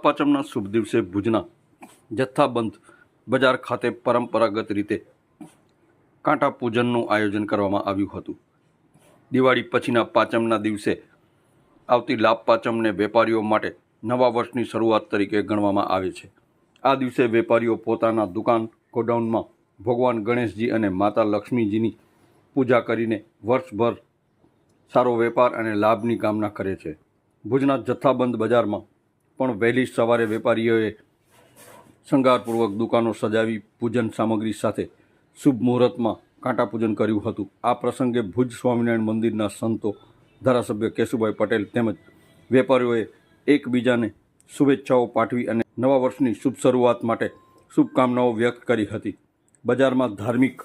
લાભપાચમના શુભ દિવસે ભુજના જથ્થાબંધ બજાર ખાતે પરંપરાગત રીતે કાંટા પૂજનનું આયોજન કરવામાં આવ્યું હતું। દિવાળી પછીના પાંચમના દિવસે આવતી લાભપાચમને વેપારીઓ માટે નવા વર્ષની શરૂઆત તરીકે ગણવામાં આવે છે। આ દિવસે વેપારીઓ પોતાના દુકાન ગોડાઉનમાં ભગવાન ગણેશજી અને માતા લક્ષ્મીજીની પૂજા કરીને વર્ષભર સારો વેપાર અને લાભની કામના કરે છે। ભુજના જથ્થાબંધ બજારમાં પણ વહેલી સવારે વેપારીઓએ શણગારપૂર્વક દુકાનો સજાવી પૂજન સામગ્રી સાથે શુભ મુહૂર્તમાં કાંટા પૂજન કર્યું હતું। આ પ્રસંગે ભુજ સ્વામિનારાયણ મંદિરના સંતો, ધારાસભ્ય કેશુભાઈ પટેલ તેમજ વેપારીઓએ એકબીજાને શુભેચ્છાઓ પાઠવી અને નવા વર્ષની શુભ શરૂઆત માટે શુભકામનાઓ વ્યક્ત કરી હતી। બજારમાં ધાર્મિક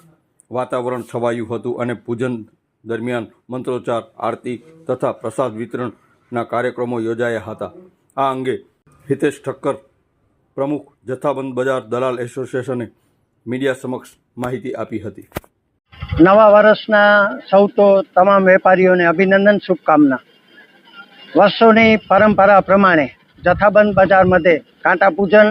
વાતાવરણ છવાયું હતું અને પૂજન દરમિયાન મંત્રોચ્ચાર, આરતી તથા પ્રસાદ વિતરણના કાર્યક્રમો યોજાયા હતા। આ અંગે હિતેશ ઠક્કર, પ્રમુખ જથ્થાબંધ બજાર દલાલ એસોસિએશને મીડિયા સમક્ષ માહિતી આપી હતી। નવા વર્ષના સૌ તો તમામ વેપારીઓને અભિનંદન, શુભકામના। વર્ષોની પરંપરા પ્રમાણે જથ્થાબંધ બજાર મધ્યે કાંટા પૂજન,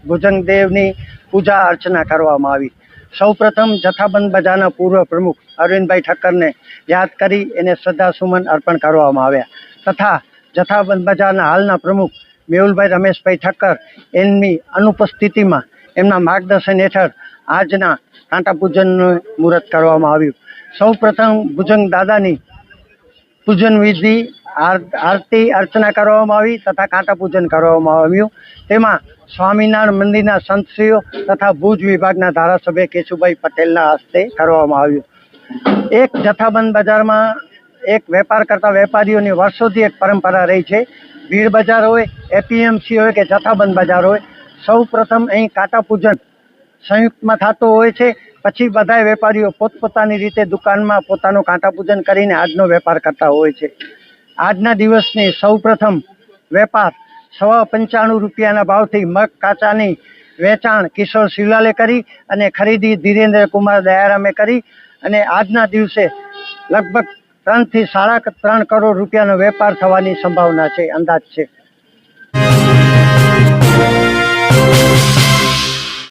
ભુજંગદેવની પૂજા અર્ચના કરવામાં આવી। સૌપ્રથમ જથ્થાબંધ બજારના પૂર્વ પ્રમુખ અરવિંદભાઈ ઠક્કરને યાદ કરી એને શ્રદ્ધાસુમન અર્પણ કરવામાં આવ્યા તથા જથ્થાબંધ બજારના હાલના પ્રમુખ મેહુલભાઈ રમેશભાઈ ઠક્કર એમની અનુપસ્થિતિમાં એમના માર્ગદર્શન હેઠળ આજના કાંટા પૂજનનું મુહૂર્ત કરવામાં આવ્યું। સૌપ્રથમ ભુજંગ દાદાની પૂજન વિધિ, આરતી અર્ચના કરવામાં આવી તથા કાંટા પૂજન કરવામાં આવ્યું। તેમાં સ્વામિનારાયણ મંદિરના સંતશ્રીઓ તથા ભુજ વિભાગના ધારાસભ્ય કેશુભાઈ પટેલના હસ્તે કરવામાં આવ્યું। એક જથ્થાબંધ બજારમાં એક વેપાર કરતા વેપારીઓની વર્ષોથી એક પરંપરા રહી છે। ભીડ બજાર હોય, એપીએમસી હોય કે જથ્થાબંધ બજાર હોય, સૌ પ્રથમ અહીં કાંટા પૂજન સંયુક્તમાં થતો હોય છે। પછી બધા વેપારીઓ પોતપોતાની રીતે દુકાનમાં પોતાનું કાંટા પૂજન કરીને આજનો વેપાર કરતા હોય છે। આજના દિવસની સૌ પ્રથમ વેપાર ₹95 ભાવથી મગ કાચાની વેચાણ કિશોર શિવલાલે કરી અને ખરીદી ધીરેન્દ્ર કુમાર દયારામે કરી અને આજના દિવસે લગભગ 3 થી 3.5 કરોડ રૂપિયાનો વેપાર થવાની સંભાવના છે, અંદાજ છે।